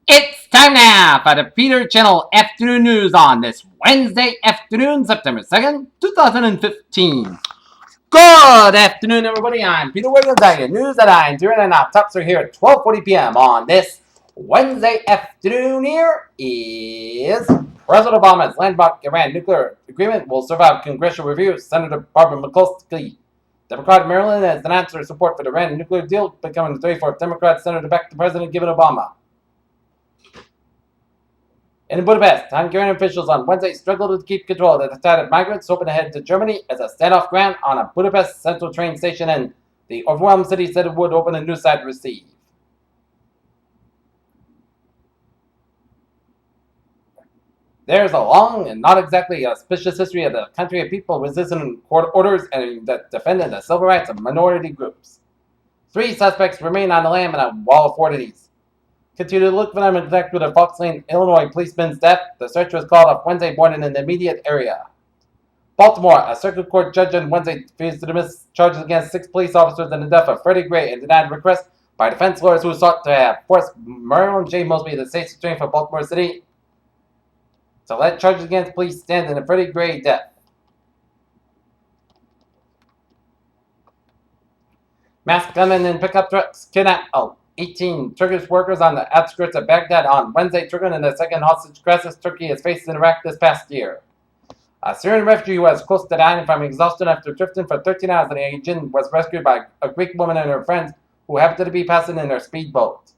It's time now for the Peter Channel Afternoon News on this Wednesday afternoon, September 2nd, 2015. Good afternoon, everybody. I'm Peter Wiggins. I get news that I'm doing, and our tops are here at 12:40 p.m. on this Wednesday afternoon. Here is President Obama's landmark Iran nuclear agreement will survive congressional review. Senator Barbara McCloskey, Democrat of Maryland, has announced her support for the Iran nuclear deal, becoming the 34th Democrat senator back to President given Obama. In Budapest, Hungarian officials on Wednesday struggled to keep control of the tide of migrants hoping to head to Germany as a standoff ran on a Budapest central train station, and the overwhelmed city said it would open a new side to receive. There's a long and not exactly auspicious history of the country of people resisting court orders and that defended the civil rights of minority groups. 3 suspects remain on the lam in a wall of authorities continue to look for them in contact with a Fox Lane, Illinois policeman's death. The search was called off Wednesday morning in the immediate area. Baltimore, a circuit court judge on Wednesday refused to dismiss charges against 6 police officers in the death of Freddie Gray and denied requests by defense lawyers who sought to have forced Marilyn J. Mosby, the state's attorney for Baltimore City, to let charges against police stand in the Freddie Gray death. Masked gunmen in pickup trucks kidnapped 18 Turkish workers on the outskirts of Baghdad on Wednesday, triggering the second hostage crisis Turkey has faced in Iraq this past year. A Syrian refugee who was close to dying from exhaustion after drifting for 13 hours in the Aegean was rescued by a Greek woman and her friends who happened to be passing in their speedboat.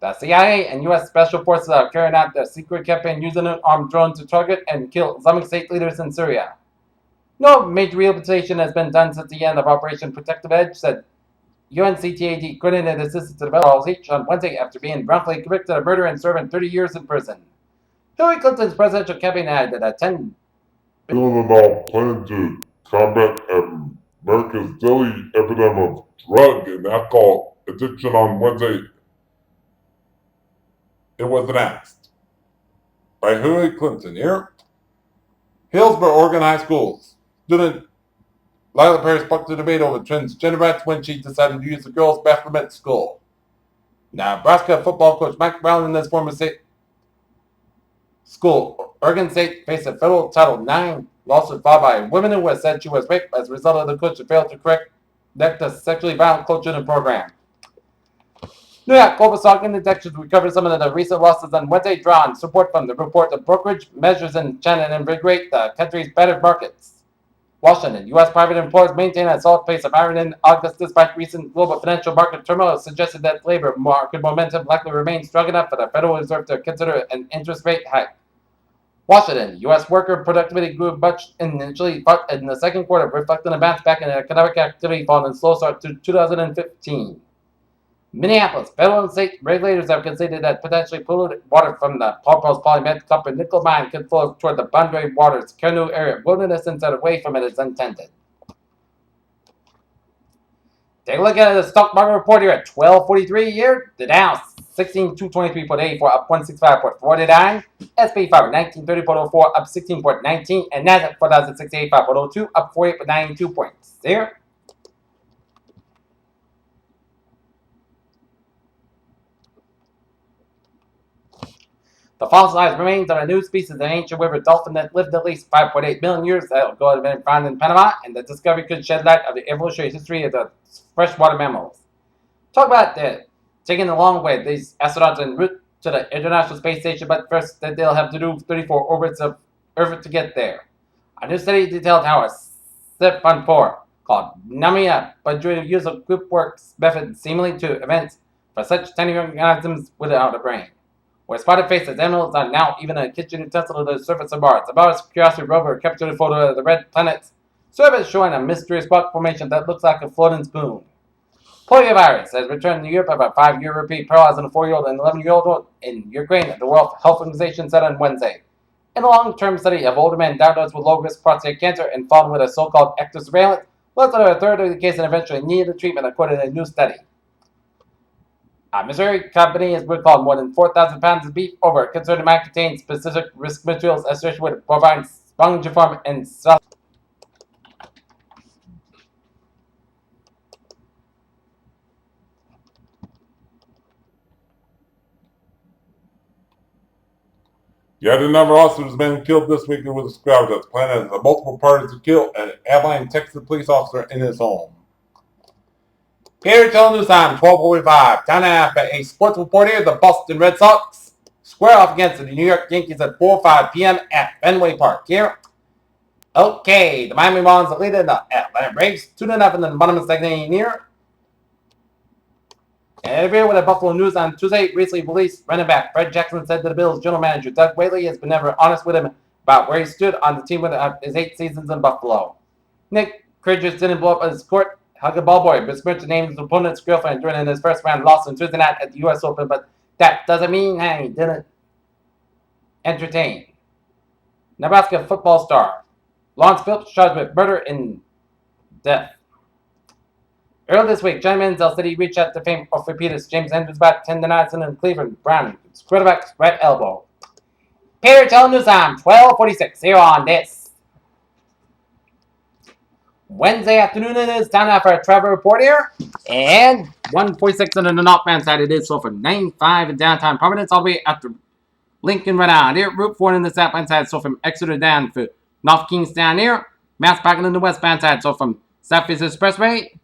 The CIA and U.S. Special Forces are carrying out their secret campaign using an armed drone to target and kill Islamic State leaders in Syria. No major rehabilitation has been done since the end of Operation Protective Edge, said UNCTAD coordinated assistant to develop H on Wednesday after being wrongfully convicted of murder and serving 30 years in prison. Hillary Clinton's presidential campaign added that 10 About plan to combat America's daily epidemic of drug and alcohol addiction on Wednesday. It was announced by Hillary Clinton here. Hillsborough organized schools. Student Lila Perry sparked the debate over transgender rights when she decided to use the girls' bathroom at school. Now, Nebraska football coach Mike Brown and his former state school, Oregon State, faced a federal Title IX lawsuit filed by a woman who was said she was raped as a result of the coach who failed to correct the sexually violent culture in the program. New York Global Stock Index recovered some of the recent losses on Wednesday, drawn support from the report that brokerage measures in China and invigorate the country's battered markets. Washington, U.S. private employers maintain a solid pace of hiring in August despite recent global financial market turmoil, suggested that labor market momentum likely remains strong enough for the Federal Reserve to consider an interest rate hike. Washington, U.S. worker productivity grew much initially, but in the second quarter, reflecting a bounce back in economic activity following a slow start to 2015. Minneapolis, federal and state regulators have conceded that potentially polluted water from the Paul Post Polymet Copper Nickel Mine could flow toward the Boundary Waters Canoe area wilderness instead of away from it as intended. Take a look at the stock market report here at 12:43 here. The Dow 16,223.84 up 165.49. SP 5 1930.04 up 16.19, and Nasdaq 4,068.02 up 48.92 points. There. The fossilized remains of a new species of ancient river dolphin that lived at least 5.8 million years ago have been found in Panama, and the discovery could shed light on the evolutionary history of the freshwater mammals. Talk about taking a long way. These astronauts en route to the International Space Station, but first they'll have to do 34 orbits of Earth to get there. A new study detailed how a SIP-1 4 called NAMIA, but due to use of group works method seemingly to events for such tiny organisms without a brain. Where spotted faces animals are now even a kitchen utensil to the surface of Mars. A Mars Curiosity rover captured a photo of the red planet's surface showing a mysterious rock formation that looks like a floating spoon. Poliovirus has returned to Europe after a 5-year repeat, paralyzing a 4-year-old and 11-year-old in Ukraine, the World Health Organization said on Wednesday. In a long-term study of older men diagnosed with low-risk prostate cancer and followed with a so-called active surveillance, less than a third of the cases eventually needed treatment, according to a new study. A Missouri company has recalled more than 4,000 pounds of beef over concern it might contain specific risk materials associated with bovine spongiform and cell. Yet another officer has been killed this week with a scrap that's planned as multiple parties to kill an Abilene, Texas police officer in his home. Here till news time, 12:45. Time after a sports report here, the Boston Red Sox square off against the New York Yankees at 4:05 p.m. at Fenway Park. Here, okay, the Miami Marlins lead in the Atlanta Braves 2-0 in the bottom of the second inning here. And here with the Buffalo News on Tuesday, recently released running back Fred Jackson said to the Bills general manager Doug Whaley has been never honest with him about where he stood on the team with his 8 seasons in Buffalo. Nick Kyrgios didn't blow up his court. Hug a ball boy, besmirched named his opponent's girlfriend during his first round loss on Tuesday night at the U.S. Open, but that doesn't mean he didn't entertain. Nebraska football star Lawrence Phillips charged with murder and death. Earlier this week, Johnny Manziel said he reached out to fame orthopedist James Andrews about tendonitis in Cleveland Brown, quarterback's right elbow. Here till news time, 12:46 here on this Wednesday afternoon. It is time now for a travel report here. And 146 on the northbound side it is, so from 95 in downtown Providence all the way after Lincoln right on here. Route 4 on the southbound side, so from Exeter down to North Kingstown here. Mass parking on the westbound side, so from Southeast Expressway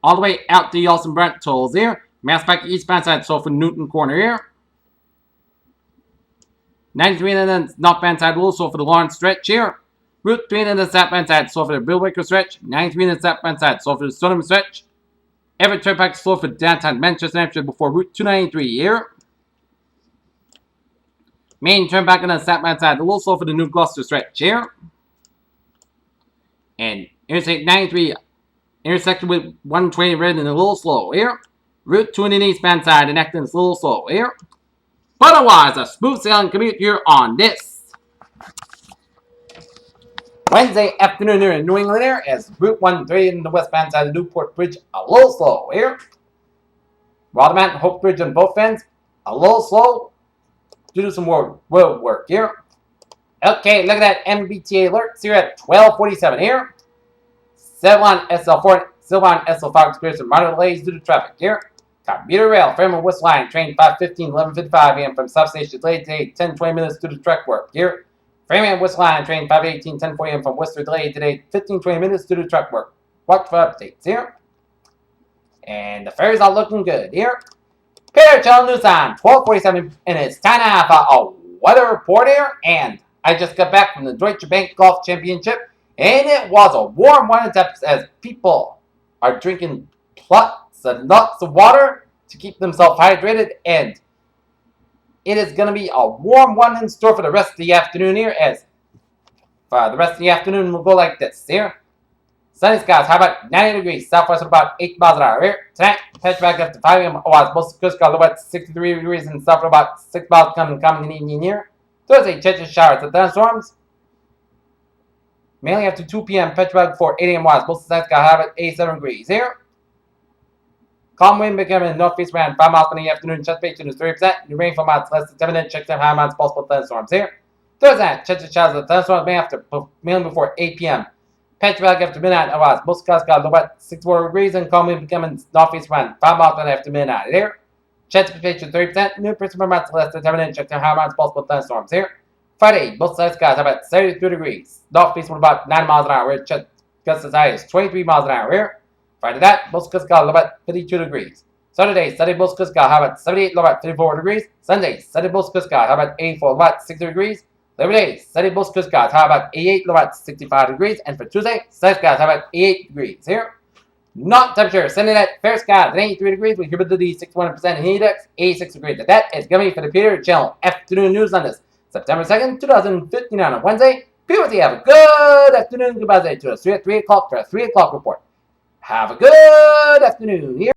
all the way out to Yeltsin Brent tolls here. Mass parking eastbound side, so from Newton Corner here. 93 on the northbound side, also for the Lawrence stretch here. Route 3 on the southbound side, so for the Bill Waker stretch. 93 on the southbound side, so for the Stoneham stretch. Everett Turnpike, slow for downtown Manchester, Hampshire before Route 293 here. Main Turnpike on the southbound side, also for the New Gloucester stretch here. And Interstate 93 intersection with 120 red and a little slow here. Route 2 on the eastbound side, and acting a little slow here. But otherwise, a smooth sailing commute here on this Wednesday afternoon here in New England here, as Route 130 in the westbound side of the Newport Bridge, a little slow here. Rotherham and Hope Bridge on both ends, a little slow due to some road work here. Okay, look at that MBTA alerts here at 12:47 here. Silvan SL4, Silvan SL5 experiencing minor delays due to traffic here. Commuter Rail, Fairmont West Line, train 5:15, 11:55 a.m. from substation delayed today, 10-20 minutes due to track work here. Fairmont West Line, train 5:18, 10:40 a.m. from Worcester delayed today, 15-20 minutes due to track work. Watch for updates here. And the ferries are looking good here. Here, Channel News on 12:47, and it's time now for a weather report here. And I just got back from the Deutsche Bank Golf Championship, and it was a warm one as people are drinking lots and lots of water to keep themselves hydrated, and it is going to be a warm one in store for the rest of the afternoon here, as the rest of the afternoon will go like this here. Sunny skies, how about 90 degrees, southwest at about 8 miles an hour here. Tonight, patch back up to 5 a.m. Otherwise, most of the coast got about 63 degrees and south at about 6 miles coming in the evening here. Thursday, chance of showers and thunderstorms. Mainly after 2 p.m., patch back before 8 a.m. Wise, most of the sunny skies, how about 87 degrees here. Calm wind becoming northeast around 5 miles in the afternoon. Precipitation is 30%. New rainfall amounts less than 10 minutes. Check them high amounts possible thunderstorms here. Thursday, chance of showers and thunderstorms mainly before 8 p.m. Patch back after midnight. Otherwise, most skies got about 64 degrees and calm wind becoming northeast around 5 miles after midnight here. Chance of precipitation 30%. New precipitation amounts less than 10 minutes. Check them high amounts possible thunderstorms here. Friday, both sides skies have about 73 degrees. Northeast with about 9 miles an hour. Gusts as high as 23 miles an hour here. Friday that, most skies got about 52 degrees. Saturday, Sunday, most skies got about 78, about 54 degrees. Sunday, Sunday, most skies got about 84, about 60 degrees. Labor Day, Sunday, most skies got about 88, about 65 degrees. And for Tuesday, Sunday skies about 88 degrees here. Not temperature, Sunday night, fair skies at 83 degrees with humidity 61% and heat index 86 degrees. That is going to be for the Peter Channel afternoon news on this September 2nd, 2015 on a Wednesday. People, have a good afternoon. Goodbye to us 3 o'clock for a 3 o'clock report. Have a good afternoon here.